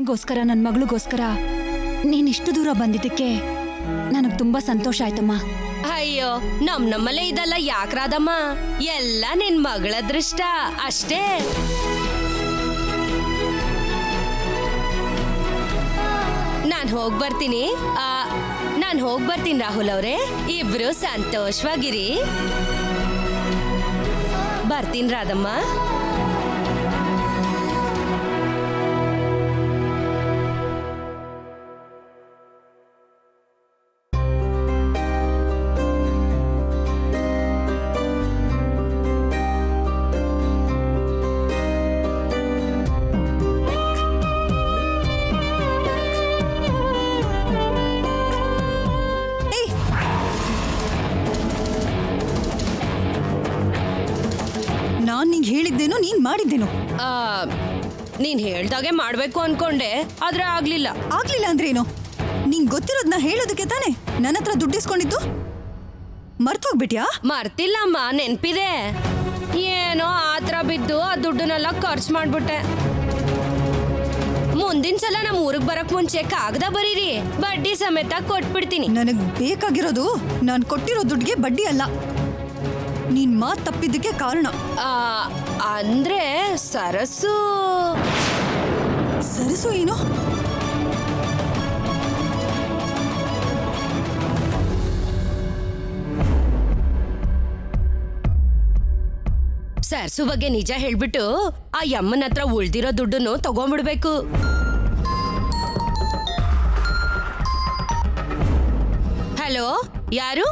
ನನ್ಗೋಸ್ಕರ ನನ್ನ ಮಗಳಿಗೋಸ್ಕರ ನೀನಿಷ್ಟು ದೂರ ಬಂದಿದ್ದಕ್ಕೆ ನನಗೆ ತುಂಬಾ ಸಂತೋಷ ಆಯ್ತಮ್ಮ. ಅಯ್ಯೋ ನಮ್ಮಲ್ಲೇ ಇದೆಲ್ಲ ಯಾಕ್ರಾದಮ್ಮ, ಎಲ್ಲ ನಿನ್ ಮಗಳ ಅದೃಷ್ಟ ಅಷ್ಟೇ. ನಾನ್ ಹೋಗ್ ಬರ್ತೀನಿ ರಾಹುಲ್ ಅವ್ರೆ, ಇಬ್ರು ಸಂತೋಷವಾಗಿರಿ. ಬರ್ತೀನಿ ರಾಧಮ್ಮ. ನಾನ್ ನಿಂಗೆ ಹೇಳಿದ್ದೇನು ನೀನ್ ಮಾಡಿದ್ದೇನು? ನೀನ್ ಹೇಳ್ದಾಗೆ ಮಾಡ್ಬೇಕು ಅನ್ಕೊಂಡೆ, ಆದ್ರೆ ಆಗ್ಲಿಲ್ಲ. ಅಂದ್ರೆ ಏನು? ನಿಂಗ್ ಗೊತ್ತಿರೋದ್ನ ಹೇಳೋದಕ್ಕೆ ತಾನೆ ನನ್ನ ಹತ್ರ ದುಡ್ಡಿಸ್ಕೊಂಡಿದ್ದು? ಮರ್ತೋಗ್ಬಿಟ್ಯಾ? ಮರ್ತಿಲ್ಲಮ್ಮ, ನೆನ್ಪಿದೆ. ಏನೋ ಆತರ ಬಿದ್ದು ಆ ದುಡ್ಡನ್ನೆಲ್ಲ ಖರ್ಚು ಮಾಡ್ಬಿಟ್ಟೆ. ಮುಂದಿನ ಸಲ ನಮ್ಮ ಊರಿಗೆ ಬರಕ್ ಮುಂಚೆ ಕಾಗದ ಬರೀರಿ, ಬಡ್ಡಿ ಸಮೇತ ಕೊಟ್ಬಿಡ್ತೀನಿ. ನನಗ್ ಬೇಕಾಗಿರೋದು ನಾನ್ ಕೊಟ್ಟಿರೋ ದುಡ್ಡಿಗೆ ಬಡ್ಡಿ ಅಲ್ಲ, ನೀನ್ ಮಾತ್ ತಪ್ಪಿದ್ದಕ್ಕೆ ಕಾರಣ. ಅಂದ್ರೆ ಸರಸು ಏನು? ಸರ್ಸು ಬಗ್ಗೆ ನಿಜ ಹೇಳ್ಬಿಟ್ಟು ಆ ಯಮ್ಮನ ಹತ್ರ ಉಳ್ದಿರೋ ದುಡ್ಡನ್ನು ತಗೊಂಡ್ಬಿಡ್ಬೇಕು. ಹಲೋ, ಯಾರು?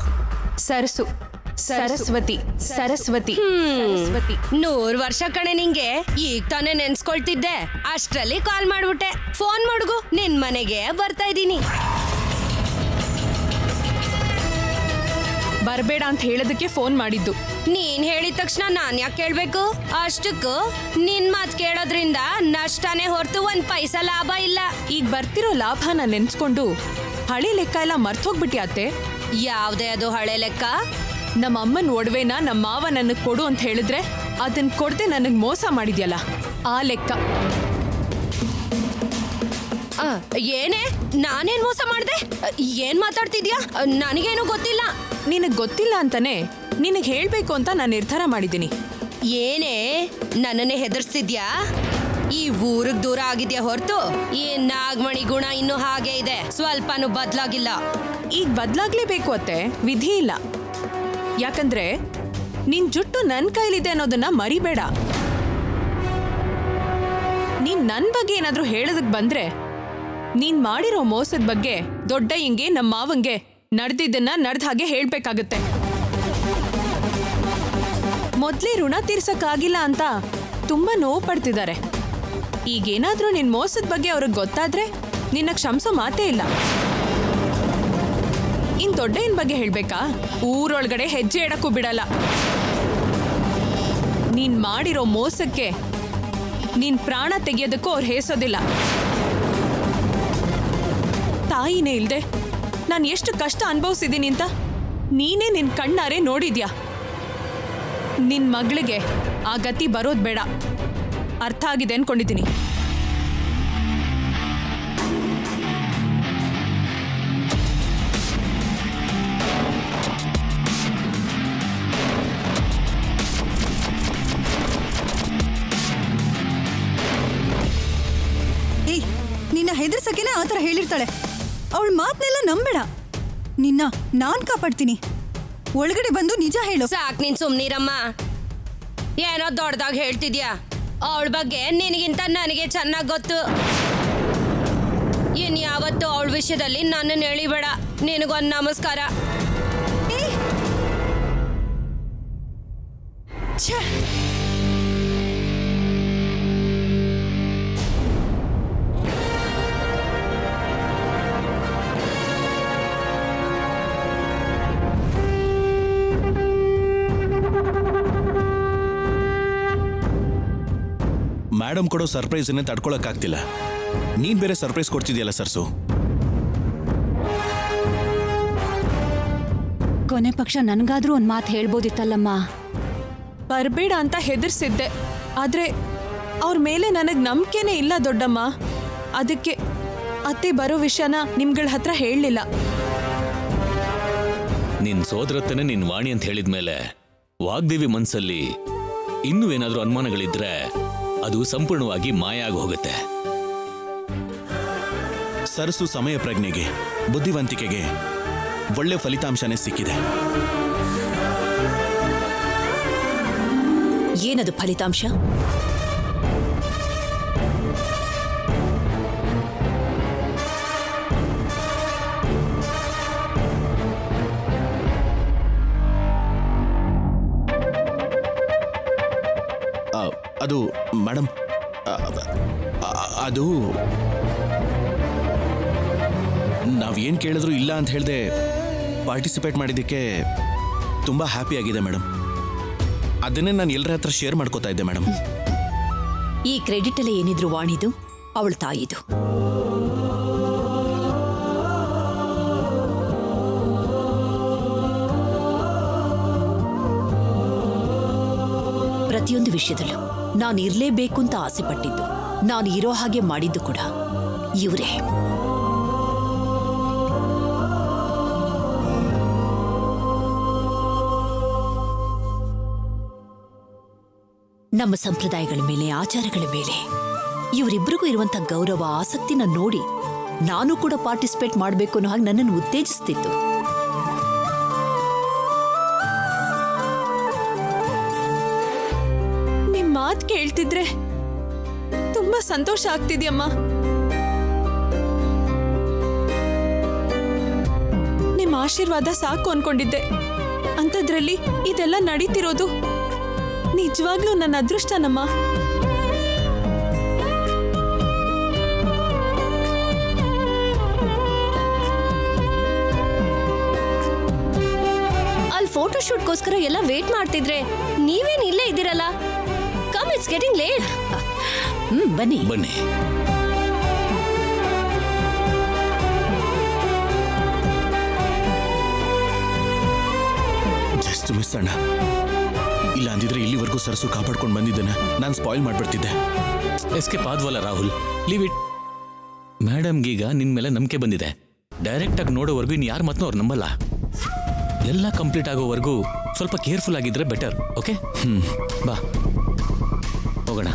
ಸರಸ್ವತಿ. 100 ವರ್ಷ ಕಣೆ ನಿಂಗೆ, ಈಗ ತಾನೇ ನೆನ್ಸ್ಕೊಳ್ತಿದ್ದೆ, ಅಷ್ಟ್ರಲ್ಲಿ ಕಾಲ್ ಮಾಡ್ಬಿಟ್ಟೆ. ಫೋನ್ ಮಾಡ್ಗು, ನಿನ್ ಮನೆಗೆ ಬರ್ತಾ ಇದ್ದೀನಿ. ಬರ್ಬೇಡ ಅಂತ ಹೇಳೋದಕ್ಕೆ ಫೋನ್ ಮಾಡಿದ್ದು. ನೀನ್ ಹೇಳಿದ ತಕ್ಷಣ ನಾನ್ ಯಾಕೆ ಕೇಳ್ಬೇಕು? ಅಷ್ಟಕ್ಕೂ ನಿನ್ ಮಾತ್ ಕೇಳೋದ್ರಿಂದ ನಷ್ಟನೇ ಹೊರತು 1 ಪೈಸಾ ಲಾಭ ಇಲ್ಲ. ಈಗ ಬರ್ತಿರೋ ಲಾಭನ ನೆನ್ಸ್ಕೊಂಡು ಹಳೆ ಲೆಕ್ಕ ಎಲ್ಲ ಮರ್ತೋಗ್ಬಿಟ್ಯಾತೆ. ಯಾವ್ದೇ ಅದು ಹಳೆ ಲೆಕ್ಕ? ನಮ್ಮ ಅಮ್ಮನ ಒಡವೆನ ನಮ್ಮ ಮಾವ ನನಗ್ ಕೊಡು ಅಂತ ಹೇಳಿದ್ರೆ ಅದನ್ನ ಕೊಡದೆ ನನಗ್ ಮೋಸ ಮಾಡಿದ್ಯಲ್ಲ, ಆ ಲೆಕ್ಕ. ಏನೇ, ನಾನೇನ್ ಮೋಸ ಮಾಡ್ದೆ? ಏನ್ ಮಾತಾಡ್ತಿದ್ಯಾ? ನನಗೇನು ಗೊತ್ತಿಲ್ಲ. ನಿನಗ್ ಗೊತ್ತಿಲ್ಲ ಅಂತಾನೆ ನಿನಗ್ ಹೇಳ್ಬೇಕು ಅಂತ ನಾನು ನಿರ್ಧಾರ ಮಾಡಿದ್ದೀನಿ. ಏನೇ, ನನ್ನನ್ನೇ ಹೆದರ್ಸ್ತಿದ್ಯಾ? ಈ ಊರಿಗೆ ದೂರ ಆಗಿದ್ಯಾ ಹೊರತು ಈ ನಾಗಮಣಿ ಗುಣ ಇನ್ನೂ ಹಾಗೆ ಇದೆ, ಸ್ವಲ್ಪನೂ ಬದ್ಲಾಗಿಲ್ಲ. ಈಗ ಬದ್ಲಾಗ್ಲೇಬೇಕು ಅತ್ತೆ, ವಿಧಿ ಇಲ್ಲ. ಯಾಕಂದ್ರೆ ನಿನ್ ಜುಟ್ಟು ನನ್ ಕೈಲಿದೆ ಅನ್ನೋದನ್ನ ಮರಿಬೇಡ. ನೀನ್ ನನ್ ಬಗ್ಗೆ ಏನಾದ್ರೂ ಹೇಳೋದಕ್ ಬಂದ್ರೆ ನೀನ್ ಮಾಡಿರೋ ಮೋಸದ ಬಗ್ಗೆ ದೊಡ್ಡ ಹಿಂಗೆ ನಮ್ಮ ಮಾವಂಗೆ ನಡೆದಿದ್ದನ್ನ ನಡೆದ ಹಾಗೆ ಹೇಳ್ಬೇಕಾಗತ್ತೆ. ಮೊದ್ಲೇ ಋಣ ತೀರ್ಸಕ್ಕಾಗಿಲ್ಲ ಅಂತ ತುಂಬಾ ನೋವು ಪಡ್ತಿದ್ದಾರೆ. ಈಗೇನಾದ್ರೂ ನಿನ್ ಮೋಸದ ಬಗ್ಗೆ ಅವ್ರಿಗೆ ಗೊತ್ತಾದ್ರೆ ನಿನ್ನ ಕ್ಷಮಿಸೋ ಮಾತೇ ಇಲ್ಲ. ಇನ್ ದೊಡ್ಡಯ್ಯನ ಬಗ್ಗೆ ಹೇಳ್ಬೇಕಾ? ಊರೊಳಗಡೆ ಹೆಜ್ಜೆ ಇಡಕ್ಕೂ ಬಿಡಲ್ಲ. ನೀನ್ ಮಾಡಿರೋ ಮೋಸಕ್ಕೆ ನೀನ್ ಪ್ರಾಣ ತೆಗೆಯೋದಕ್ಕೂ ಅವ್ರು ಹೇಸೋದಿಲ್ಲ. ತಾಯಿನೇ ಇಲ್ದೆ ನಾನು ಎಷ್ಟು ಕಷ್ಟ ಅನುಭವಿಸಿದ್ದೀನಿ ಅಂತ ನೀನೇ ನಿನ್ ಕಣ್ಣಾರೆ ನೋಡಿದ್ಯಾ. ನಿನ್ ಮಗಳಿಗೆ ಆ ಗತಿ ಬರೋದ್ ಬೇಡ. ಅರ್ಥ ಆಗಿದೆ ಅನ್ಕೊಂಡಿದ್ದೀನಿ. ನಿನ್ನ ಹೆದರ್ಸಕ್ಕೇನೆ ಆತರ ಹೇಳಿರ್ತಾಳೆ. ಅವಳ ಮಾತನ್ನೆಲ್ಲ ನಂಬೇಡ. ನಿನ್ನ ನಾನ್ ಕಾಪಾಡ್ತೀನಿ. ಒಳಗಡೆ ಬಂದು ನಿಜ ಹೇಳು. ಸಾಕ್ ನೀನ್ ಸುಮ್ನಿರಮ್ಮ. ಏನೋ ದೊಡ್ಡದಾಗ ಹೇಳ್ತಿದ್ಯಾ. ಅವಳ ಬಗ್ಗೆ ನಿನಗಿಂತ ನನಗೆ ಚೆನ್ನಾಗಿ ಗೊತ್ತು. ಇನ್ಯಾವತ್ತು ಅವಳ ವಿಷಯದಲ್ಲಿ ನನ್ನನ್ನು ಎಳಿಬೇಡ. ನಿನಗೊಂದು ನಮಸ್ಕಾರ. ಮೇಡಮ್ ಕೊಡೋ ಸರ್ಪ್ರೈಸನ್ನೇ ತಡ್ಕೊಳಕ್ಕಾಗ್ತಿಲ್ಲ. ನೀನ್ ಬೇರೆ ಸರ್ಪ್ರೈಸ್ ಕೊಡ್ತಿದ್ಯಲ್ಲ ಸರ್ಸು. ಕೊನೆ ಪಕ್ಷ ನನ್ಗಾದ್ರೂ ಒಂದ್ ಮಾತು ಹೇಳ್ಬೋದಿತ್ತಲ್ಲಮ್ಮ. ಬರ್ಬೇಡ ಅಂತ ಹೆದರ್ಸಿದ್ದೆ, ಆದ್ರೆ ಅವ್ರ ಮೇಲೆ ನನಗ್ ನಂಬಿಕೆನೇ ಇಲ್ಲ ದೊಡ್ಡಮ್ಮ. ಅದಕ್ಕೆ ಅತ್ತೆ ಬರೋ ವಿಷಯನ ನಿಮ್ಗಳ ಹತ್ರ ಹೇಳಲಿಲ್ಲ. ನಿನ್ ಸೋದರತ್ತನೇ ನಿನ್ ವಾಣಿ ಅಂತ ಹೇಳಿದ್ಮೇಲೆ ವಾಗ್ದೇವಿ ಮನ್ಸಲ್ಲಿ ಇನ್ನೂ ಏನಾದ್ರೂ ಅನುಮಾನಗಳಿದ್ರೆ ಅದು ಸಂಪೂರ್ಣವಾಗಿ ಮಾಯ ಆಗಿ ಹೋಗುತ್ತೆ. ಸರಸು ಸಮಯ ಪ್ರಜ್ಞೆಗೆ, ಬುದ್ಧಿವಂತಿಕೆಗೆ ಒಳ್ಳೆ ಫಲಿತಾಂಶನೇ ಸಿಕ್ಕಿದೆ. ಏನದು ಫಲಿತಾಂಶ? ಅದು ಮೇಡಮ್, ಅದು ನಾವೇನು ಕೇಳಿದ್ರು ಇಲ್ಲ ಅಂತ ಹೇಳ್ದೆ ಪಾರ್ಟಿಸಿಪೇಟ್ ಮಾಡಿದ್ದಕ್ಕೆ ತುಂಬ ಹ್ಯಾಪಿ ಆಗಿದೆ ಮೇಡಮ್. ಅದನ್ನೇ ನಾನು ಎಲ್ಲರ ಹತ್ರ ಶೇರ್ ಮಾಡ್ಕೋತಾ ಇದ್ದೆ ಮೇಡಮ್. ಈ ಕ್ರೆಡಿಟ್ ಎಲ್ಲ ಏನಿದ್ರು ವಾಣಿದು, ಅವಳ ತಾಯಿದು. ಪ್ರತಿಯೊಂದು ವಿಷಯದಲ್ಲೂ ನಾನು ಇರಲೇಬೇಕು ಅಂತ ಆಸೆ ಪಟ್ಟಿದ್ದು, ನಾನು ಇರೋ ಹಾಗೆ ಮಾಡಿದ್ದು ಕೂಡ ಇವರೇ. ನಮ್ಮ ಸಂಪ್ರದಾಯಗಳ ಮೇಲೆ, ಆಚಾರಗಳ ಮೇಲೆ ಇವರಿಬ್ಬರಿಗೂ ಇರುವಂತ ಗೌರವ, ಆಸಕ್ತಿನ ನೋಡಿ ನಾನು ಕೂಡ ಪಾರ್ಟಿಸಿಪೇಟ್ ಮಾಡಬೇಕು ಅನ್ನೋ ಹಾಗೆ ನನ್ನನ್ನು ಉತ್ತೇಜಿಸ್ತಿತ್ತು. ನಿಮ್ ಮಾತ್ ಕೇಳ್ತಿದ್ರೆ ತುಂಬಾ ಸಂತೋಷ ಆಗ್ತಿದ್ಯಮ್ಮ. ನಿಮ್ ಆಶೀರ್ವಾದ ಸಾಕು ಅನ್ಕೊಂಡಿದ್ದೆ. ಅಂಥದ್ರಲ್ಲಿ ಇದೆಲ್ಲ ನಡೀತಿರೋದು ನಿಜವಾಗ್ಲೂ ನನ್ನ ಅದೃಷ್ಟನಮ್ಮ. ಅಲ್ಲಿ ಫೋಟೋ ಶೂಟ್ಗೋಸ್ಕರ ಎಲ್ಲ ವೇಟ್ ಮಾಡ್ತಿದ್ರೆ ನೀವೇನ್ ಇಲ್ಲೇ ಇದ್ದೀರಲ್ಲ? Come, it's getting late. ಬನ್ನಿ ಬನ್ನಿ. ಜಸ್ಟ್ ಮಿಸ್ ಅಣ್ಣ. ಇಲ್ಲ ಅಂದಿದ್ರೆ ಇಲ್ಲಿವರೆಗೂ ಸರಸು ಕಾಪಾಡ್ಕೊಂಡು ಬಂದಿದ್ದೇನೆ. ನಾನು ಸ್ಪಾಯ್ಲ್ ಮಾಡ್ಬಿಡ್ತಿದ್ದೆ. ಎಸ್ಕೇಪ್ ಆದ್ವಲ್ಲ ರಾಹುಲ್, ಲೀವ್ ಇಟ್. ಮೇಡಮ್ಗೀಗ ನಿನ್ ಮೇಲೆ ನಂಬಿಕೆ ಬಂದಿದೆ. ಡೈರೆಕ್ಟ್ ಆಗಿ ನೋಡೋವರೆಗೂ ಇನ್ನು ಯಾರ ಮಾತನ್ನೂ ಅವ್ರು ನಂಬಲ್ಲ. ಎಲ್ಲ ಕಂಪ್ಲೀಟ್ ಆಗೋವರೆಗೂ ಸ್ವಲ್ಪ ಕೇರ್ಫುಲ್ ಆಗಿದ್ರೆ ಬೆಟರ್. ಓಕೆ? ಬಾ ಹೋಗೋಣ.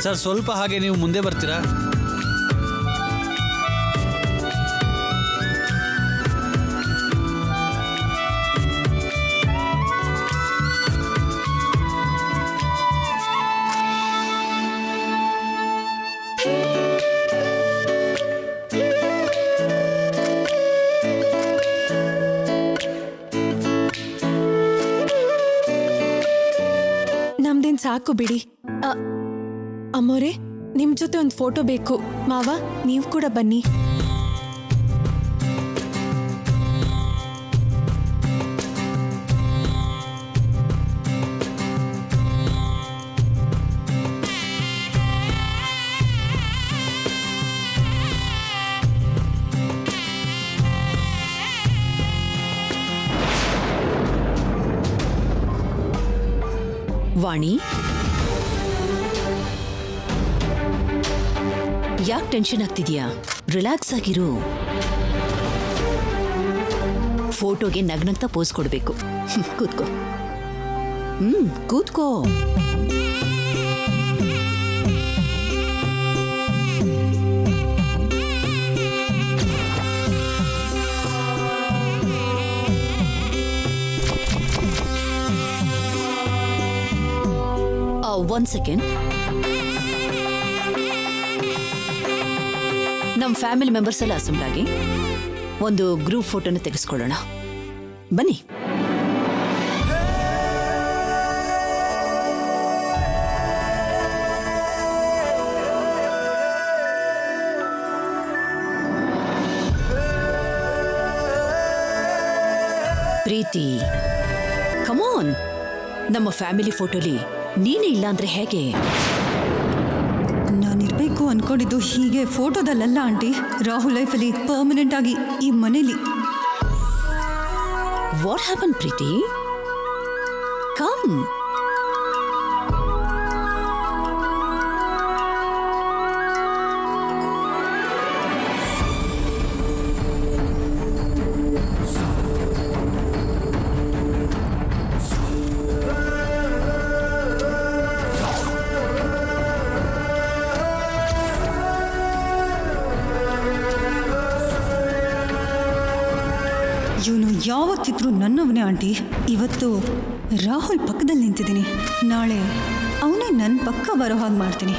ಸರ್, ಸ್ವಲ್ಪ ಹಾಗೆ ನೀವು ಮುಂದೆ ಬರ್ತೀರಾ? ನಮ್ದೇನ್ ಸಾಕು ಬಿಡಿ. ಅಮ್ಮೋರೆ, ನಿಮ್ ಜೊತೆ ಒಂದು ಫೋಟೋ ಬೇಕು. ಮಾವ, ನೀವು ಕೂಡ ಬನ್ನಿ. ವಾಣಿ, ಯಾಕೆ ಟೆನ್ಷನ್ ಆಗ್ತಿದ್ಯಾ? ರಿಲ್ಯಾಕ್ಸ್ ಆಗಿರು. ಫೋಟೋಗೆ ನಗ್ನಗ್ತಾ ಪೋಸ್ ಕೊಡ್ಬೇಕು. ಕೂತ್ಕೋ. ಕೂತ್ಕೋ. One second. ನಮ್ಮ ಫ್ಯಾಮಿಲಿ ಮೆಂಬರ್ಸ್ ಎಲ್ಲ ಅಸೆಂಬ್ಲ್ ಆಗಿ ಒಂದು ಗ್ರೂಪ್ ಫೋಟೋನ ತೆಗೆಸ್ಕೊಳ್ಳೋಣ. ಬನ್ನಿ. ಪ್ರೀತಿ, ಕಮಾನ್, ನಮ್ಮ ಫ್ಯಾಮಿಲಿ ಫೋಟೋಲಿ ನೀನೇ ಇಲ್ಲ ಅಂದ್ರೆ ಹೇಗೆ? ನಾನಿರ್ಬೇಕು ಅನ್ಕೊಂಡಿದ್ದು ಹೀಗೆ ಫೋಟೋದಲ್ಲ ಆಂಟಿ. ರಾಹುಲ್ ಲೈಫಲ್ಲಿ ಪರ್ಮನೆಂಟ್ ಆಗಿ ಈ ಮನೇಲಿ. What happen Preethi? ಕಮ್. ಇವನು ಯಾವತ್ತಿದ್ರು ನನ್ನವನೇ ಆಂಟಿ. ಇವತ್ತು ರಾಹುಲ್ ಪಕ್ಕದಲ್ಲಿ ನಿಂತಿದ್ದೀನಿ, ನಾಳೆ ಅವನೇ ನನ್ನ ಪಕ್ಕ ಬರೋ ಹಾಗೆ ಮಾಡ್ತೀನಿ.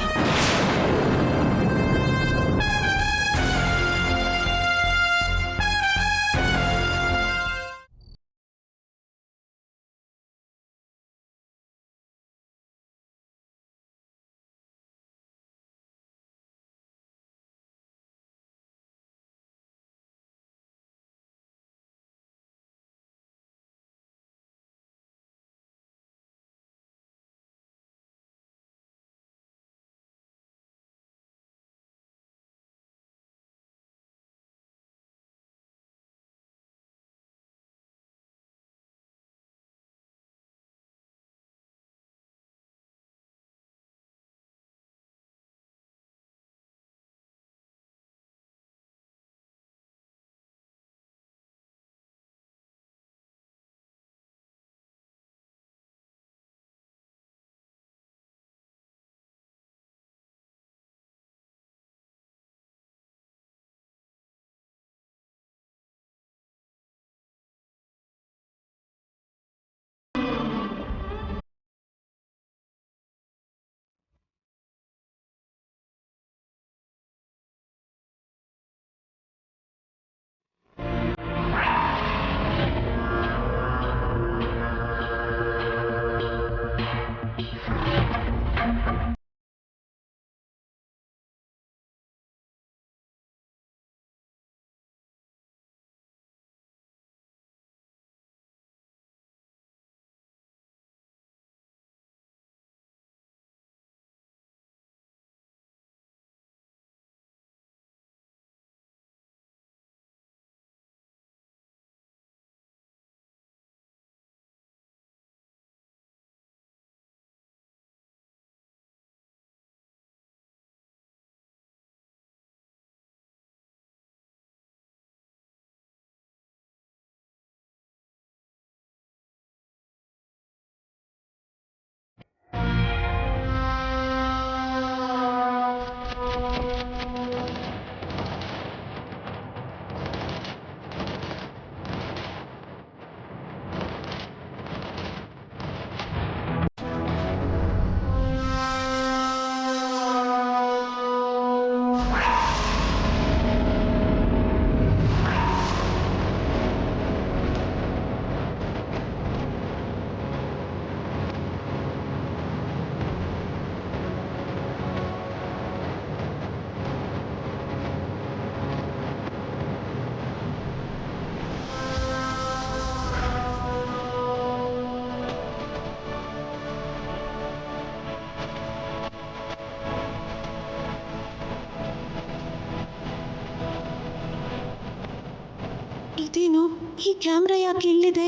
ಇದೇನು ಈ ಕ್ಯಾಮ್ರಾ ಯಾಕೆ ಇಲ್ಲಿದೆ?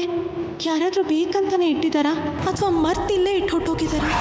ಯಾರಾದರೂ ಬೇಕಂತಾನೆ ಇಟ್ಟಿದ್ದಾರಾ ಅಥವಾ ಮರ್ತಿಲ್ಲೇ ಇಟ್ಟು ಹೊಟ್ಟೋಗಿದ್ದಾರಾ?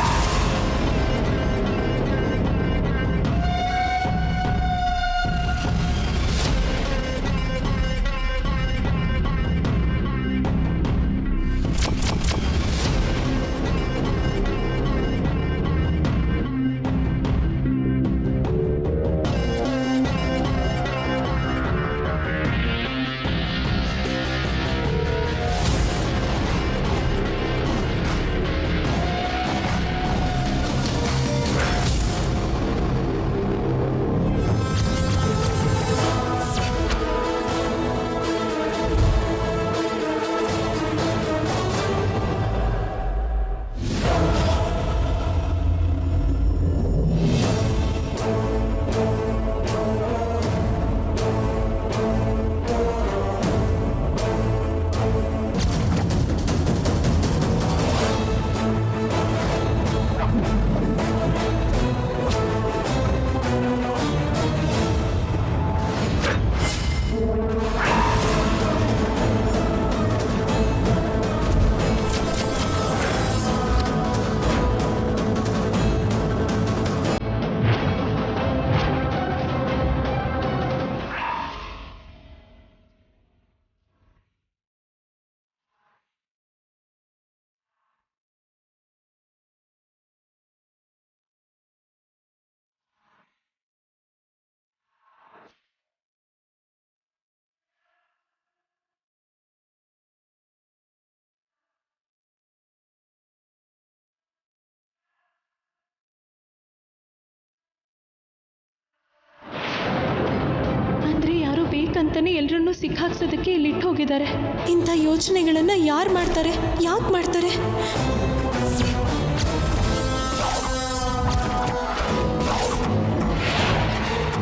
ಅಂತಾನೆ ಎಲ್ರನ್ನೂ ಸಿಕ್ಕಾಕ್ಸೋದಕ್ಕೆ ಇಲ್ಲಿ ಇಟ್ಟು ಹೋಗಿದ್ದಾರೆ. ಇಂಥ ಯೋಚನೆಗಳನ್ನ ಯಾರು ಮಾಡ್ತಾರೆ? ಯಾಕೆ ಮಾಡ್ತಾರೆ?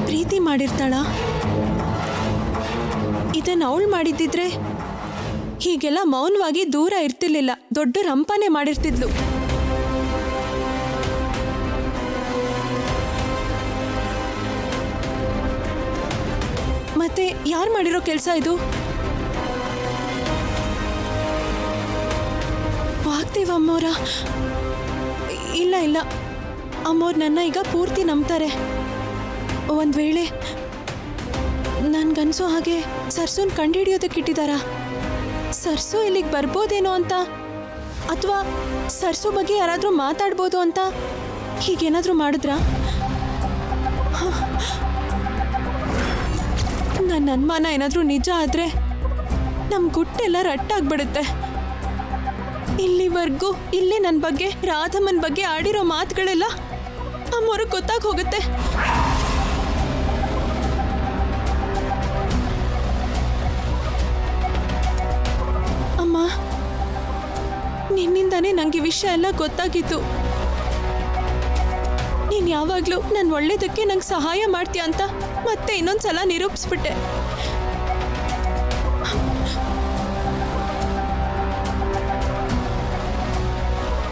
ಪ್ರೀತಿ ಮಾಡಿರ್ತಾಳ? ಇದನ್ನ ಅವಳು ಮಾಡಿದ್ದಿದ್ರೆ ಹೀಗೆಲ್ಲ ಮೌನವಾಗಿ ದೂರ ಇರ್ತಿರ್ಲಿಲ್ಲ, ದೊಡ್ಡ ರಂಪಾನೆ ಮಾಡಿರ್ತಿದ್ಲು. ಮತ್ತೆ ಯಾರು ಮಾಡಿರೋ ಕೆಲಸ ಇದು? ವಾಗ್ದೇವ್ ಅಮ್ಮೋರ? ಇಲ್ಲ ಇಲ್ಲ, ಅಮ್ಮೋರು ನನ್ನ ಈಗ ಪೂರ್ತಿ ನಂಬ್ತಾರೆ. ಒಂದ್ ವೇಳೆ ನನ್ಗನ್ಸೋ ಹಾಗೆ ಸರ್ಸುನ್ ಕಂಡುಹಿಡಿಯೋದಕ್ಕೆ ಇಟ್ಟಿದಾರ. ಸರ್ಸು ಇಲ್ಲಿಗೆ ಬರ್ಬೋದೇನೋ ಅಂತ, ಅಥವಾ ಸರ್ಸು ಬಗ್ಗೆ ಯಾರಾದರೂ ಮಾತಾಡ್ಬೋದು ಅಂತ ಹೀಗೇನಾದರೂ ಮಾಡಿದ್ರಾ? ನನ್ನ ಅನುಮಾನ ಏನಾದರೂ ನಿಜ ಆದರೆ ನಮ್ಮ ಗುಟ್ಟೆಲ್ಲ ರಟ್ಟಾಗ್ಬಿಡುತ್ತೆ. ಇಲ್ಲಿವರೆಗೂ ಇಲ್ಲಿ ನನ್ನ ಬಗ್ಗೆ, ರಾಧಮ್ಮನ ಬಗ್ಗೆ ಆಡಿರೋ ಮಾತುಗಳೆಲ್ಲ ಅಮ್ಮವ್ರಿಗೆ ಗೊತ್ತಾಗಿ ಹೋಗುತ್ತೆ. ಅಮ್ಮ, ನಿನ್ನಿಂದಾನೇ ನನಗೆ ವಿಷಯ ಎಲ್ಲ ಗೊತ್ತಾಗಿತ್ತು. ನೀನು ಯಾವಾಗಲೂ ನನ್ನ ಒಳ್ಳೇದಕ್ಕೆ ನಂಗೆ ಸಹಾಯ ಮಾಡ್ತೀಯ ಅಂತ ಮತ್ತೆ ಇನ್ನೊಂದ್ಸಲ ನಿರೂಪಿಸ್ಬಿಟ್ಟೆ.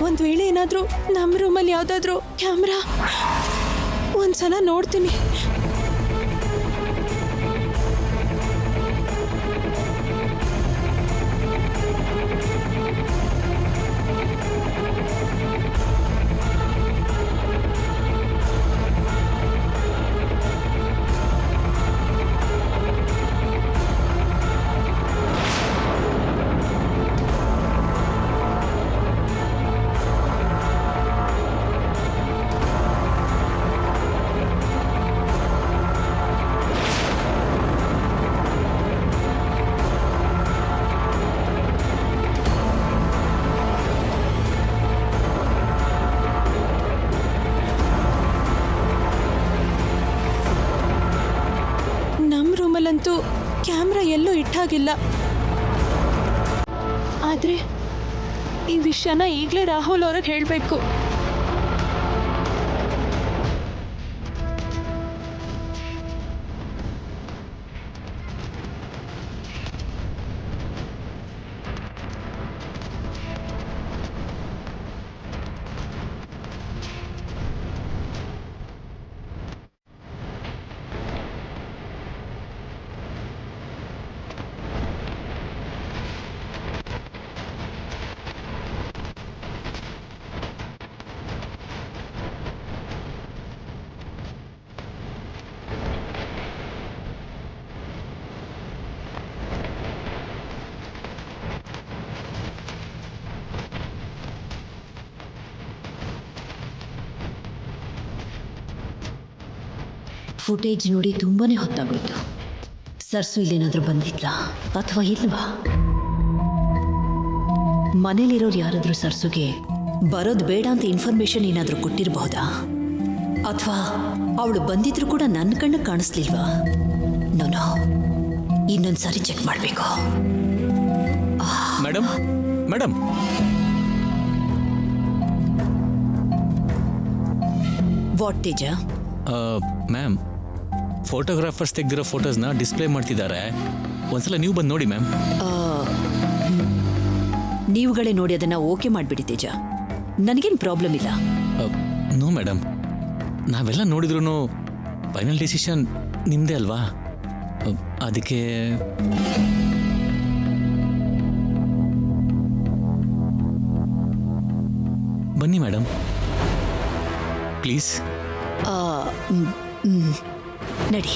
ಒಂದು ವೇಳೆ ಏನಾದರೂ ನಮ್ಮ ರೂಮಲ್ಲಿ ಯಾವುದಾದ್ರೂ ಕ್ಯಾಮ್ರಾ ಒಂದ್ಸಲ ನೋಡ್ತೀನಿ. ಅಂತೂ ಕ್ಯಾಮ್ರಾ ಎಲ್ಲೂ ಇಟ್ಟಾಗಿಲ್ಲ. ಆದರೆ ಈ ವಿಷಯನ ಈಗಲೇ ರಾಹುಲ್ ಅವ್ರಿಗೆ ಹೇಳಬೇಕು. ಫುಟೇಜ್ ನೋಡಿ ತುಂಬಾನೇ ಹೊತ್ತಾಗೋಯ್ತು. ಸರ್ಸು ಇಲ್ಲೇನಾದರೂ ಬಂದಿದ್ಲಾ ಅಥವಾ ಇಲ್ವಾ? ಮನೇಲಿರೋರು ಯಾರಾದರೂ ಸರ್ಸುಗೆ ಬರೋದು ಬೇಡ ಅಂತ ಇನ್ಫಾರ್ಮೇಶನ್ ಏನಾದರೂ ಕೊಟ್ಟಿರಬಹುದಾ? ಅಥವಾ ಅವಳು ಬಂದಿದ್ರು ಕೂಡ ನನ್ನ ಕಣ್ಣು ಕಾಣಿಸ್ಲಿಲ್ವಾ? ನೋನೋ, ಇನ್ನೊಂದ್ಸಾರಿ ಚೆಕ್ ಮಾಡಬೇಕು. Madam madam what Teja? Ma'am, photographers ತೆಗೆದಿರೋ ಫೋಟೋಸ್ನ ಡಿಸ್ಪ್ಲೇ ಮಾಡ್ತಿದ್ದಾರೆ. ಒಂದ್ಸಲ ನೀವು ಬಂದು ನೋಡಿ ಮ್ಯಾಮ್. ನೀವುಗಳೇ ನೋಡಿ ಅದನ್ನು ಓಕೆ ಮಾಡಿಬಿಡಿ ತೇಜ, ನನಗೇನು ಪ್ರಾಬ್ಲಮ್ ಇಲ್ಲ. ನೋ ಮೇಡಮ್, ನಾವೆಲ್ಲ ನೋಡಿದ್ರು ಫೈನಲ್ ಡಿಸಿಷನ್ ನಿಮ್ಮದೇ ಅಲ್ವಾ? ಅದಕ್ಕೆ ಬನ್ನಿ ಮೇಡಮ್ ಪ್ಲೀಸ್. ನಡಿ.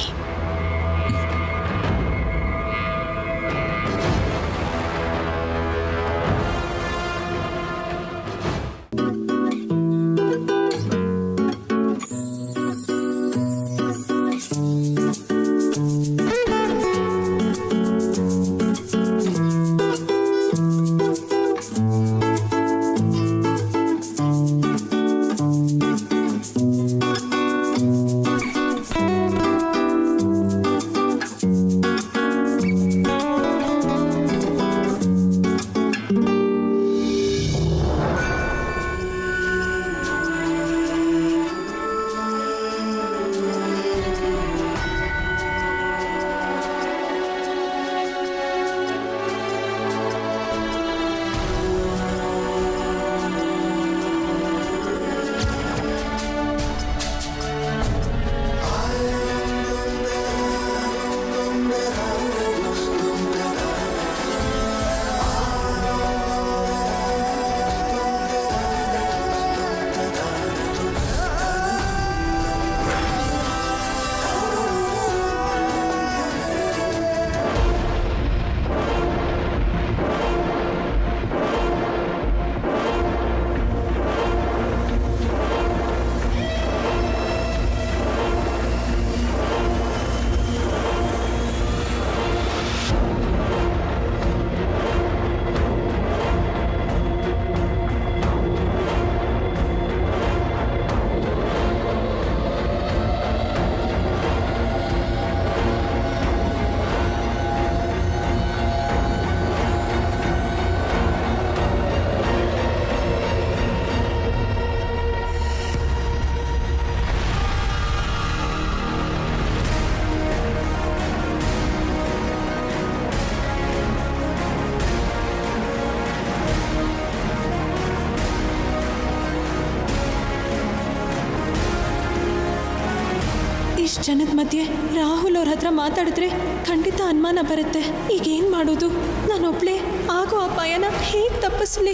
ಜನದ ಮಧ್ಯೆ ರಾಹುಲ್ ಅವ್ರ ಹತ್ರ ಮಾತಾಡಿದ್ರೆ ಖಂಡಿತ ಅನುಮಾನ ಬರುತ್ತೆ. ಈಗ ಏನ್ ಮಾಡೋದು? ನಾನೊಬ್ಳೆ ಆಗೋ ಅಪಾಯನ ಹೇಗ್ ತಪ್ಪಿಸ್ಲಿ?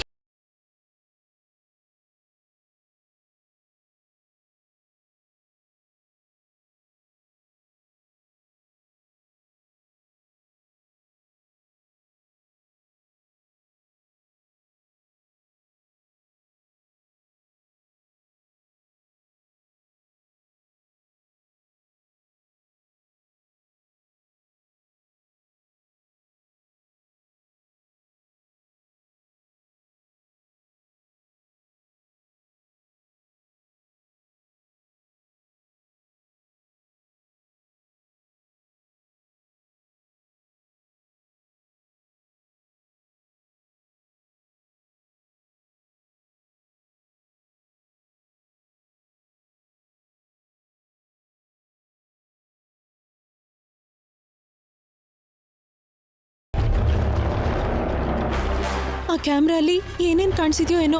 ಆ ಕ್ಯಾಮ್ರಲ್ಲಿ ಏನೇನು ಕಾಣಿಸಿದ್ಯೋ ಏನೋ,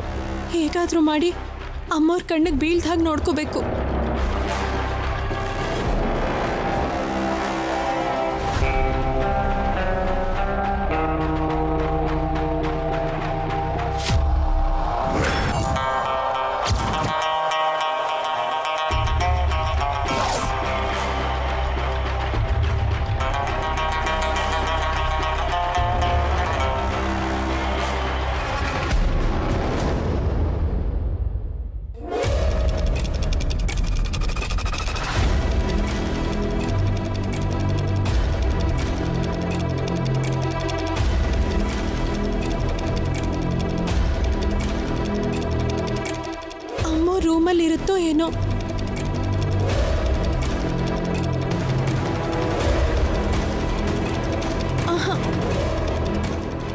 ಹೇಗಾದರೂ ಮಾಡಿ ಅಮ್ಮವ್ರ ಕಣ್ಣಿಗೆ ಬೀಳ್ದಾಗ ನೋಡ್ಕೋಬೇಕು. ರೂಮಲ್ಲಿ ಇರುತ್ತೋ ಏನೋ.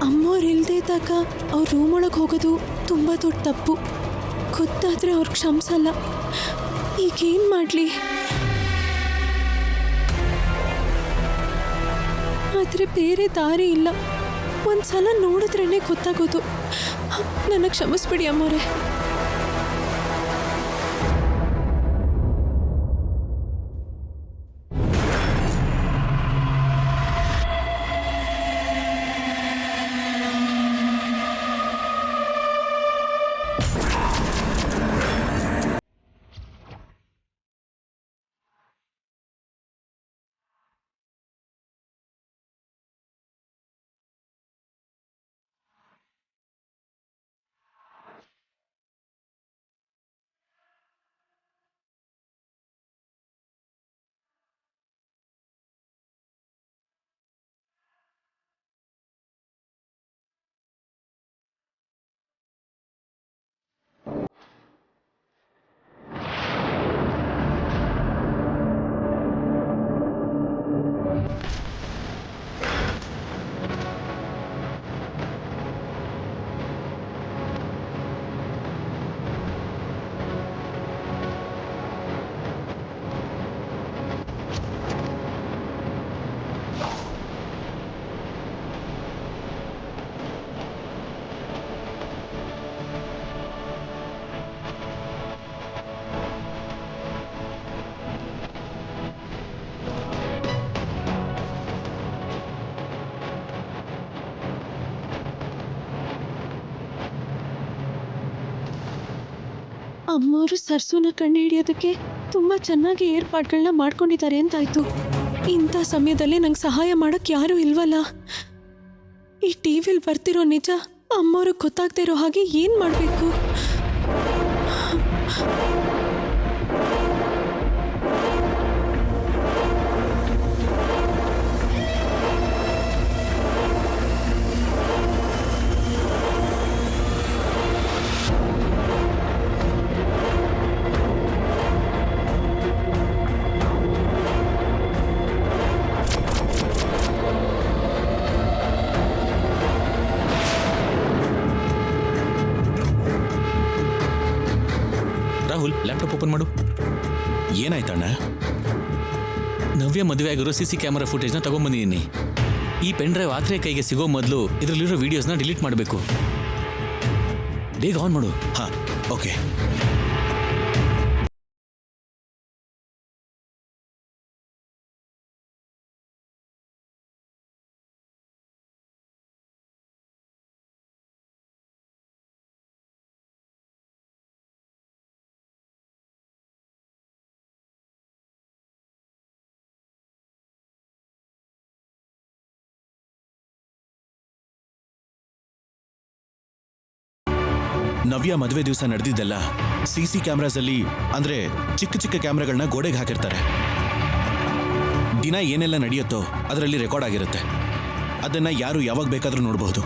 ಅಮ್ಮವ್ರು ಇಲ್ದೇ ಇದ್ದಾಗ ಅವ್ರ ರೂಮ್ ಒಳಗೆ ಹೋಗೋದು ತುಂಬ ದೊಡ್ಡ ತಪ್ಪು. ಗೊತ್ತಾದ್ರೆ ಅವ್ರಿಗೆ ಕ್ಷಮಿಸಲ್ಲ. ಈಗೇನು ಮಾಡಲಿ? ಆದರೆ ಬೇರೆ ದಾರಿ ಇಲ್ಲ. ಒಂದ್ಸಲ ನೋಡಿದ್ರೇ ಗೊತ್ತಾಗೋದು. ನನಗೆ ಕ್ಷಮಿಸ್ಬಿಡಿ ಅಮ್ಮವ್ರೆ. ಅಮ್ಮವರು ಸರ್ಸುನ ಕಂಡು ಹಿಡಿಯೋದಕ್ಕೆ ತುಂಬ ಚೆನ್ನಾಗಿ ಏರ್ಪಾಡುಗಳನ್ನ ಮಾಡ್ಕೊಂಡಿದ್ದಾರೆ ಅಂತಾಯ್ತು. ಇಂಥ ಸಮಯದಲ್ಲಿ ನಂಗೆ ಸಹಾಯ ಮಾಡೋಕ್ಕೆ ಯಾರೂ ಇಲ್ವಲ್ಲ. ಈ ಟಿವಿಲಿ ಬರ್ತಿರೋ ನಿಜ ಅಮ್ಮವ್ರಿಗೆ ಗೊತ್ತಾಗದೇ ಇರೋ ಹಾಗೆ ಏನು ಮಾಡಬೇಕು? ರಾಹುಲ್, ಲ್ಯಾಪ್ಟಾಪ್ ಓಪನ್ ಮಾಡು. ಏನಾಯ್ತಣ್ಣ? ನವ್ಯ ಮದುವೆ ಆಗಿರೋ CC ಕ್ಯಾಮರಾ ಫುಟೇಜ್ನ ತಗೊಂಡ್ಬಂದಿದ್ದೀನಿ. ಈ ಪೆನ್ ಡ್ರೈವ್ ಆತ್ರೆ ಕೈಗೆ ಸಿಗೋ ಮೊದಲು ಇದರಲ್ಲಿರೋ ವಿಡಿಯೋಸ್ನ ಡಿಲೀಟ್ ಮಾಡಬೇಕು. ಬೇಗ ಆನ್ ಮಾಡು. ಹಾಂ, ಓಕೆ. ನವ್ಯ ಮದುವೆ ದಿವಸ ನಡೆದಿದ್ದೆಲ್ಲ CC ಕ್ಯಾಮ್ರಾಸಲ್ಲಿ ಅಂದ್ರೆ ಚಿಕ್ಕ ಚಿಕ್ಕ ಕ್ಯಾಮ್ರಾಗಳನ್ನ ಗೋಡೆಗೆ ಹಾಕಿರ್ತಾರೆ. ದಿನ ಏನೆಲ್ಲ ನಡೆಯುತ್ತೋ ಅದರಲ್ಲಿ ರೆಕಾರ್ಡ್ ಆಗಿರುತ್ತೆ. ಅದನ್ನ ಯಾರು ಯಾವಾಗ ಬೇಕಾದ್ರೂ ನೋಡಬಹುದು.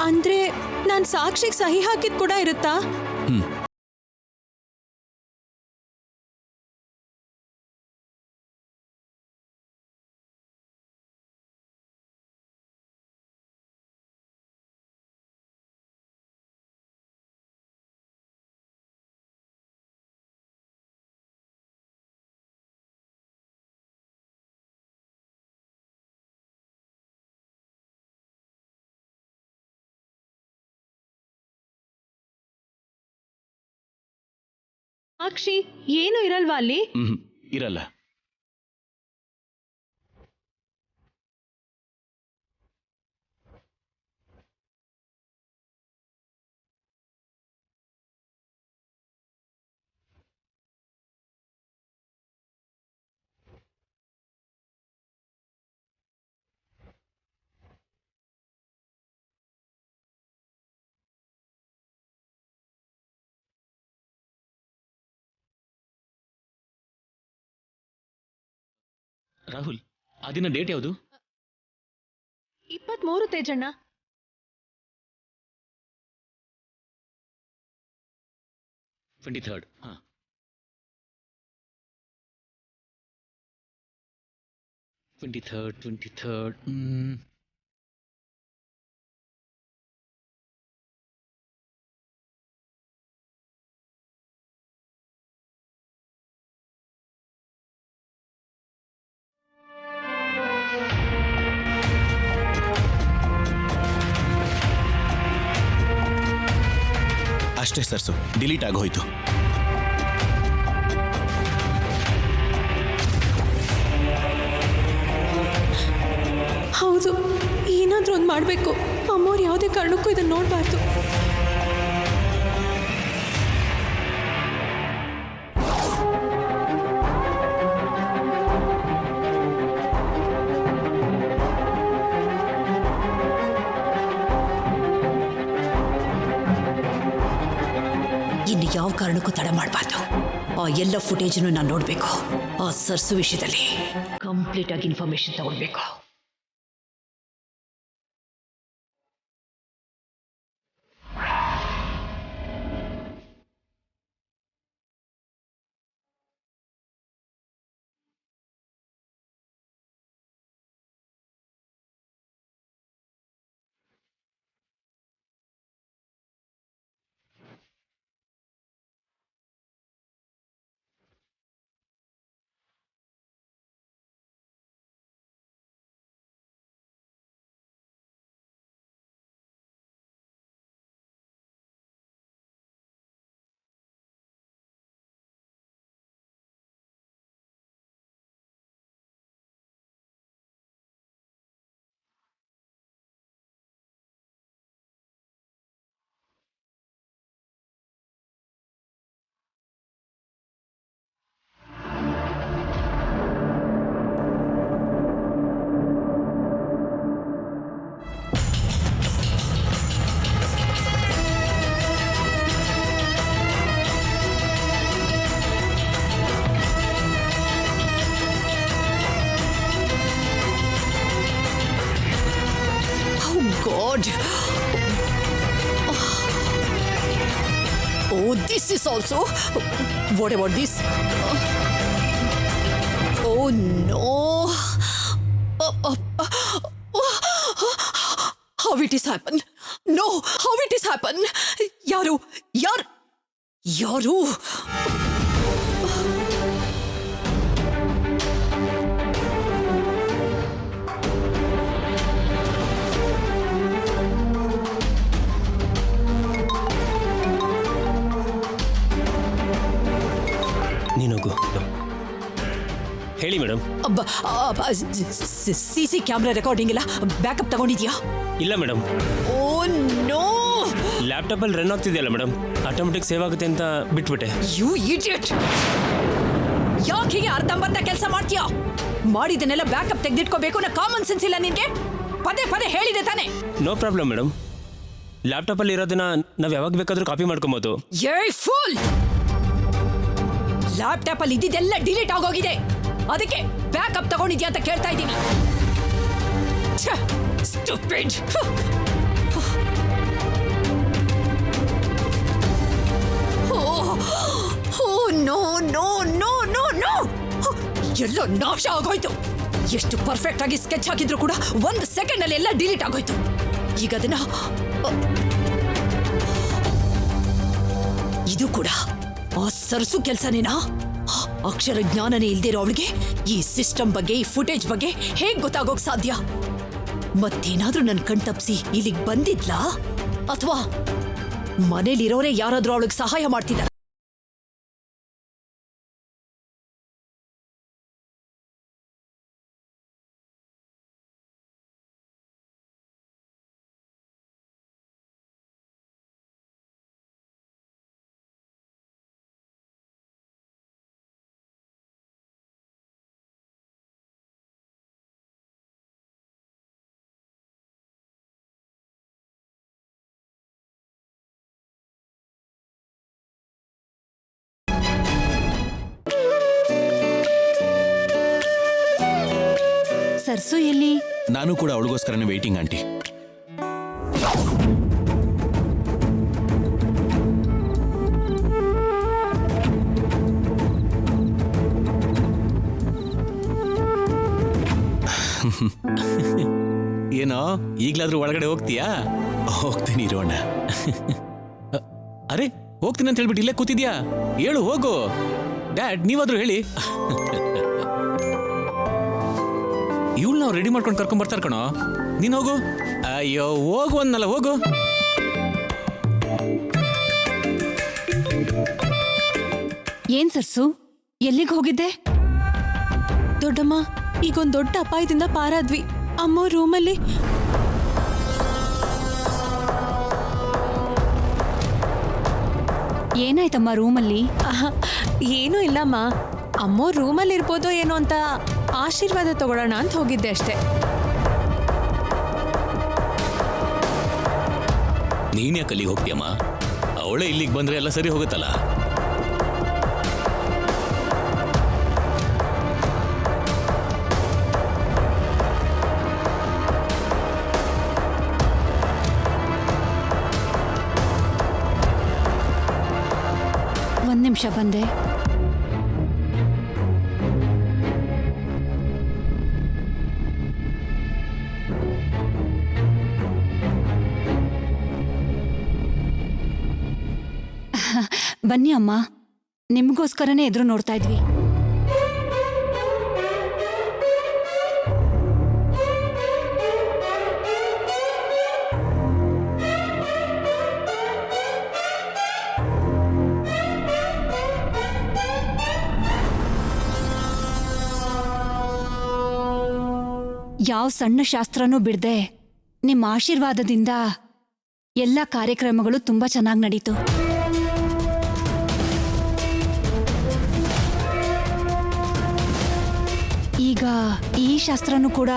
ಅಂದ್ರೆ ನಾನ್ ಸಾಕ್ಷಿಗೆ ಸಹಿ ಹಾಕಿದ್ ಕೂಡ ಇರುತ್ತಾ? ಸಾಕ್ಷಿ ಏನು ಇರಲ್ವಾ ಅಲ್ಲಿ? ಇರಲ್ಲ. ರಾಹುಲ್, ಆ ದಿನ ಡೇಟ್ ಯಾವುದು? 23 ತೇಜಣ್ಣ. 23rd. 23rd. ಅಷ್ಟೇ ಸರ್ಸು, ಡಿಲೀಟ್ ಆಗೋಯ್ತು. ಹೌದು, ಏನಾದ್ರೂ ಒಂದು ಮಾಡಬೇಕು. ಅಮ್ಮವ್ರು ಯಾವುದೇ ಕಾರಣಕ್ಕೂ ಇದನ್ನ ನೋಡಬಾರ್ದು. ಇನ್ನು ಯಾವ ಕಾರಣಕ್ಕೂ ತಡ ಮಾಡಬಾರ್ದು. ಆ ಎಲ್ಲ ಫುಟೇಜನ್ನು ನಾನು ನೋಡಬೇಕು. ಆ ಸರ್ಸು ವಿಷಯದಲ್ಲಿ ಕಂಪ್ಲೀಟ್ ಆಗಿ ಇನ್ಫಾರ್ಮೇಶನ್ ತಗೊಳ್ಬೇಕು. God. Oh, this is also. What about this? Oh no. How it is happened? No, how it is happened? Yaru. ನೀನೋಗು. ಹೇಳಿ ಮೇಡಮ್. CC ಕ್ಯಾಮ್ರಾ ರೆಕಾರ್ಡಿಂಗ್ ಇಲ್ಲ, ಬ್ಯಾಕಪ್ ತಗೊಂಡಿದ್ಯಾ? ಇಲ್ಲ ಮೇಡಮ್. Oh no. ಲ್ಯಾಪ್ಟಾಪಲ್ಲಿ ರನ್ ಆಗ್ತಿದೆಯಲ್ಲ madam, automatic save ಆಗುತ್ತೆ ಅಂತ ಬಿಟ್ಬಿಟ್ಟೆ. You idiot! ಯಾಕೆ ಹೀಗೆ ಅರ್ಧಂಬರ್ಧ ಕೆಲಸ ಮಾಡ್ತೀಯಾ? ಮಾಡಿದನ್ನೆಲ್ಲ ಬ್ಯಾಕಪ್ ತೆಗೆದಿಟ್ಕೋಬೇಕು ಅನ್ನೋ ಕಾಮನ್ ಸೆನ್ಸ್ ಇಲ್ಲ ನಿನ್ಗೆ? ಪದೇ ಹೇಳಿದೆ ತಾನೆ. ನೋ ಪ್ರಾಬ್ಲಮ್ ಮೇಡಮ್, ಲ್ಯಾಪ್ಟಾಪಲ್ಲಿ ಇರೋದನ್ನ ನಾವು ಯಾವಾಗ ಬೇಕಾದರೂ ಕಾಪಿ ಮಾಡ್ಕೊಬೋದು. ಏಯ್ ಫೂಲ್! ಲ್ಯಾಪ್ಟಾಪ್ ಅಲ್ಲಿ ಇದ್ದಿದ್ದೆಲ್ಲ ಡಿಲೀಟ್ ಆಗೋಗಿದೆ. ಅದಕ್ಕೆ ಬ್ಯಾಕಪ್ ತಗೊಂಡಿದ್ಯಾ ಅಂತ ಕೇಳ್ತಾ ಇದ್ದೀನಿ. Stupid! No no no no no! ಎಲ್ಲ ನಾಶ ಆಗೋಯ್ತು. ಎಷ್ಟು ಪರ್ಫೆಕ್ಟ್ ಆಗಿ ಸ್ಕೆಚ್ ಹಾಕಿದ್ರು ಕೂಡ 1 ಸೆಕೆಂಡ್ ಅಲ್ಲಿ ಎಲ್ಲ ಡಿಲೀಟ್ ಆಗೋಯ್ತು. ಈಗ ಅದನ್ನ ಇದು ಕೂಡ ಆ ಸರ್ಸು ಕೆಲ್ಸನೇನಾ? ಅಕ್ಷರ ಜ್ಞಾನನೇ ಇಲ್ದಿರೋ ಅವಳಿಗೆ ಈ ಸಿಸ್ಟಮ್ ಬಗ್ಗೆ, ಈ ಫುಟೇಜ್ ಬಗ್ಗೆ ಹೇಗ್ ಗೊತ್ತಾಗೋಕ್ ಸಾಧ್ಯ? ಮತ್ತೇನಾದ್ರೂ ನನ್ ಕಣ್ ತಪ್ಸಿ ಇಲ್ಲಿಗೆ ಬಂದಿದ್ಲಾ? ಅಥವಾ ಮನೇಲಿರೋರೇ ಯಾರಾದ್ರೂ ಅವಳಿಗೆ ಸಹಾಯ ಮಾಡ್ತಿದ್ದಾರೆ? ಸರ್ಸು ಎಲ್ಲಿ? ನಾನು ಕೂಡ ಅವಳಿಗೋಸ್ಕರನೇ ವೇಟಿಂಗ್ ಆಂಟಿ. ಏನೋ ಈಗ್ಲಾದ್ರೂ ಒಳಗಡೆ ಹೋಗ್ತೀಯಾ? ಹೋಗ್ತೀನಿ ಇರೋಣ. ಅರೆ ಹೋಗ್ತೀನಿ ಅಂತ ಹೇಳ್ಬಿಟ್ಟು ಇಲ್ಲೇ ಕೂತಿದ್ಯಾ? ಹೇಳು ಹೋಗು. ಡ್ಯಾಡ್ ನೀವಾದ್ರೂ ಹೇಳಿ. ಇವಳು ನಾವು ರೆಡಿ ಮಾಡ್ಕೊಂಡು ಕರ್ಕೊಂಡ್ ಬರ್ತಾರ ಕಣೋ. ನೀನ್ ಹೋಗು. ಅಯ್ಯೋ ಹೋಗು ಅನ್ನಲ್ಲ, ಹೋಗು. ಏನ್ ಸರ್ಸು, ಎಲ್ಲಿಗೆ ಹೋಗಿದ್ದೆ? ದೊಡ್ಡಮ್ಮ, ಈಗೊಂದು ದೊಡ್ಡ ಅಪಾಯದಿಂದ ಪಾರಾದ್ವಿ. ಅಮ್ಮ ರೂಮಲ್ಲಿ ಏನಾಯ್ತಮ್ಮ ರೂಮಲ್ಲಿ? ಏನೂ ಇಲ್ಲಮ್ಮ. ಅಮ್ಮ ರೂಮಲ್ಲಿ ಇರ್ಬೋದೋ ಏನೋ ಅಂತ ಆಶೀರ್ವಾದ ತಗೊಳ್ಳೋಣ ಅಂತ ಹೋಗಿದ್ದೆ ಅಷ್ಟೇ. ನೀನ್ ಯಾಕೆ ಅಲ್ಲಿಗೆ ಹೋಗ್ತೀಯಮ್ಮ? ಅವಳೇ ಇಲ್ಲಿಗೆ ಬಂದ್ರೆ ಎಲ್ಲ ಸರಿ ಹೋಗುತ್ತಲ್ಲ. ಒಂದ್ ನಿಮಿಷ ಬಂದೆ. ಬನ್ನಿ ಅಮ್ಮ, ನಿಮ್ಗೋಸ್ಕರನೇ ಎದುರು ನೋಡ್ತಾ ಇದ್ವಿ. ಯಾವ ಸಣ್ಣ ಶಾಸ್ತ್ರನೂ ಬಿಡದೆ ನಿಮ್ಮ ಆಶೀರ್ವಾದದಿಂದ ಎಲ್ಲ ಕಾರ್ಯಕ್ರಮಗಳು ತುಂಬಾ ಚೆನ್ನಾಗಿ ನಡೀತು. ಈಗ ಈ ಶಾಸ್ತ್ರನೂ ಕೂಡ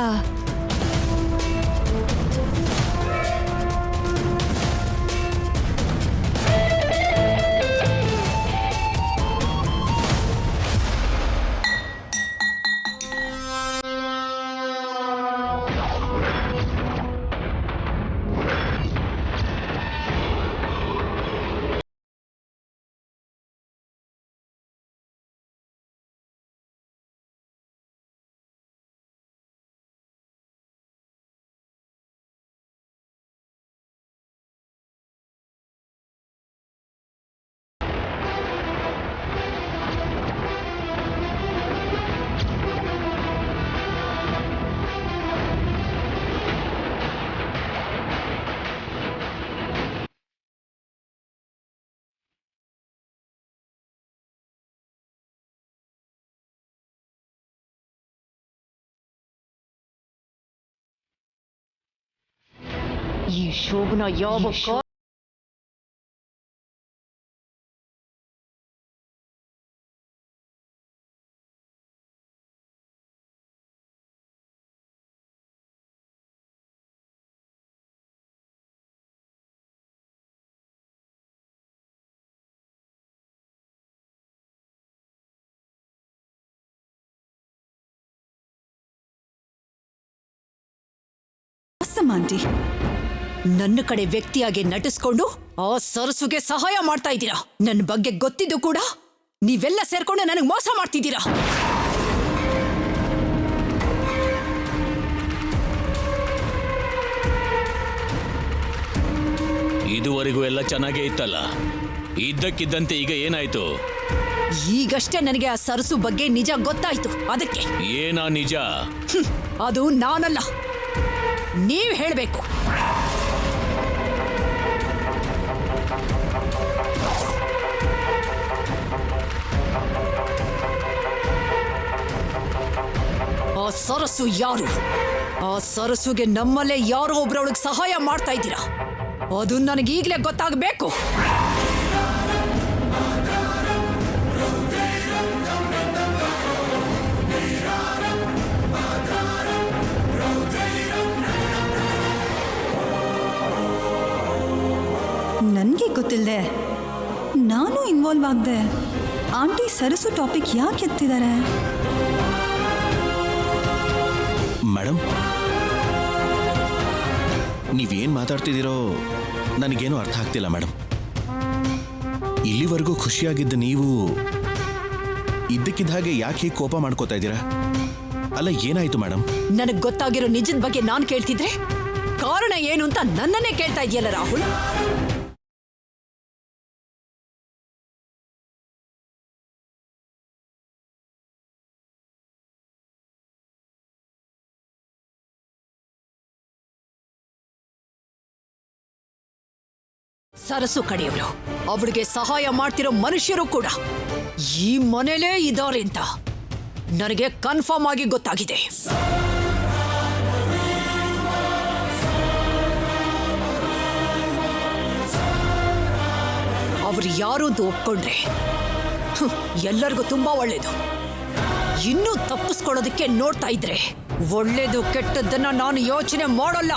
ಈ ಶೋಭನ ಯಾವ ಆಸಮ್ ಆಂಟಿ. ನನ್ನ ಕಡೆ ವ್ಯಕ್ತಿಯಾಗಿ ನಟಿಸ್ಕೊಂಡು ಆ ಸರಸುಗೆ ಸಹಾಯ ಮಾಡ್ತಾ ಇದ್ದೀರಾ. ನನ್ನ ಬಗ್ಗೆ ಗೊತ್ತಿದ್ದು ಕೂಡ ನೀವೆಲ್ಲ ಸೇರ್ಕೊಂಡು ನನಗೆ ಮೋಸ ಮಾಡ್ತಿದ್ದೀರಾ. ಇದುವರೆಗೂ ಎಲ್ಲ ಚೆನ್ನಾಗೇ ಇತ್ತಲ್ಲ, ಇದ್ದಕ್ಕಿದ್ದಂತೆ ಈಗ ಏನಾಯ್ತು? ಈಗಷ್ಟೇ ನನಗೆ ಆ ಸರಸು ಬಗ್ಗೆ ನಿಜ ಗೊತ್ತಾಯ್ತು. ಅದಕ್ಕೆ ಏನಾ ನಿಜ? ಅದು ನಾನಲ್ಲ, ನೀವ್ ಹೇಳ್ಬೇಕು. ಆ ಸರಸು ಯಾರು? ಆ ಸರಸುಗೆ ನಮ್ಮಲ್ಲೇ ಯಾರೋ ಒಬ್ರವಳಿಗೆ ಸಹಾಯ ಮಾಡ್ತಾ ಇದ್ದೀರಾ. ಅದು ನನಗೀಗ್ಲೇ ಗೊತ್ತಾಗಬೇಕು. ನನಗೆ ಗೊತ್ತಿಲ್ಲದೆ ನಾನು ಇನ್ವಾಲ್ವ್ ಆಗದೆ ಆಂಟಿ ಸರಸು ಟಾಪಿಕ್ ಯಾಕೆ ಎತ್ತಿದ್ದಾರೆ? ಮೇಡಮ್, ನೀವೇನು ಮಾತಾಡ್ತಿದ್ದೀರೋ ನನಗೇನು ಅರ್ಥ ಆಗ್ತಿಲ್ಲ ಮೇಡಮ್. ಇಲ್ಲಿವರೆಗೂ ಖುಷಿಯಾಗಿದ್ದ ನೀವು ಇದ್ದಕ್ಕಿದ್ದ ಹಾಗೆ ಯಾಕೆ ಹೀಗೆ ಕೋಪ ಮಾಡ್ಕೋತಾ ಇದ್ದೀರಾ? ಅಲ್ಲ, ಏನಾಯ್ತು ಮೇಡಮ್? ನನಗ್ ಗೊತ್ತಾಗಿರೋ ನಿಜದ ಬಗ್ಗೆ ನಾನು ಕೇಳ್ತಿದ್ರೆ ಕಾರಣ ಏನು ಅಂತ ನನ್ನನ್ನೇ ಕೇಳ್ತಾ ಇದೆಯಲ್ಲ ರಾಹುಲ್. ಸರಸು ಕಡೆಯವರು, ಅವಳಿಗೆ ಸಹಾಯ ಮಾಡ್ತಿರೋ ಮನುಷ್ಯರು ಕೂಡ ಈ ಮನೇಲೇ ಇದ್ದಾರೆ ಅಂತ ನನಗೆ ಕನ್ಫರ್ಮ್ ಆಗಿ ಗೊತ್ತಾಗಿದೆ. ಅವ್ರು ಯಾರು ಅಂತ ಒಪ್ಕೊಂಡ್ರೆ ಎಲ್ಲರಿಗೂ ತುಂಬಾ ಒಳ್ಳೇದು. ಇನ್ನೂ ತಪ್ಪಿಸ್ಕೊಳ್ಳೋದಕ್ಕೆ ನೋಡ್ತಾ ಇದ್ರೆ ಒಳ್ಳೇದು ಕೆಟ್ಟದ್ದನ್ನ ನಾನು ಯೋಚನೆ ಮಾಡೋಲ್ಲ.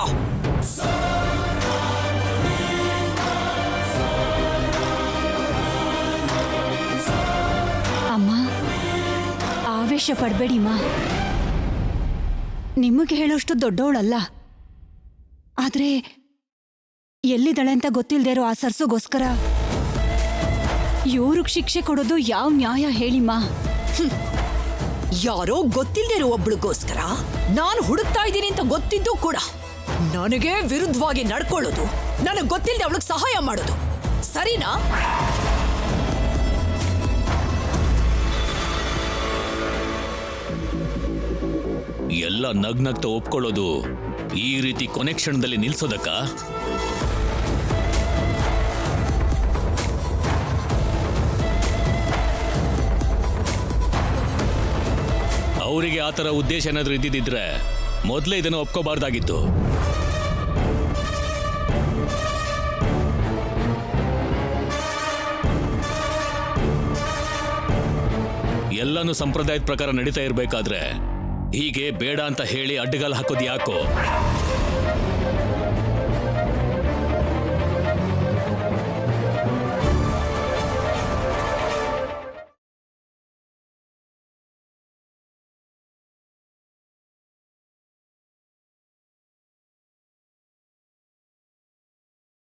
ಅಮ್ಮ, ಆವೇಶ ಪಡಬೇಡಿಮ್ಮ. ನಿಮಗೆ ಹೇಳೋಷ್ಟು ದೊಡ್ಡವಳಲ್ಲ. ಆದ್ರೆ ಎಲ್ಲಿದ್ದಾಳೆ ಅಂತ ಗೊತ್ತಿಲ್ಲದೆ ಇರೋ ಆ ಸರ್ಸುಗೋಸ್ಕರ ಇವ್ರಿಗೆ ಶಿಕ್ಷೆ ಕೊಡೋದು ಯಾವ ನ್ಯಾಯ ಹೇಳಿಮ್ಮ? ಯಾರೋ ಗೊತ್ತಿಲ್ಲದೆ ಇರೋ ಒಬ್ಳಿಗೋಸ್ಕರ ನಾನು ಹುಡುಕ್ತಾ ಇದ್ದೀನಿ ಅಂತ ಗೊತ್ತಿದ್ದು ಕೂಡ ನನಗೆ ವಿರುದ್ಧವಾಗಿ ನಡ್ಕೊಳ್ಳೋದು, ನನಗೆ ಗೊತ್ತಿಲ್ಲದೆ ಅವಳಿಗೆ ಸಹಾಯ ಮಾಡೋದು ಸರಿನಾ? ಎಲ್ಲ ನಗ್ನಗ್ತ ಒಪ್ಕೊಳ್ಳೋದು ಈ ರೀತಿ ಕೊನೆ ಕ್ಷಣದಲ್ಲಿ ನಿಲ್ಸೋದಕ್ಕ? ಅವರಿಗೆ ಆ ಥರ ಉದ್ದೇಶ ಏನಾದರೂ ಇದ್ದಿದ್ರೆ ಮೊದಲೇ ಇದನ್ನು ಒಪ್ಕೋಬಾರ್ದಾಗಿತ್ತು. ಎಲ್ಲನೂ ಸಂಪ್ರದಾಯದ ಪ್ರಕಾರ ನಡೀತಾ ಇರಬೇಕಾದ್ರೆ ಹೀಗೆ ಬೇಡ ಅಂತ ಹೇಳಿ ಅಡ್ಡಗಾಲು ಹಾಕೋದು ಯಾಕೋ?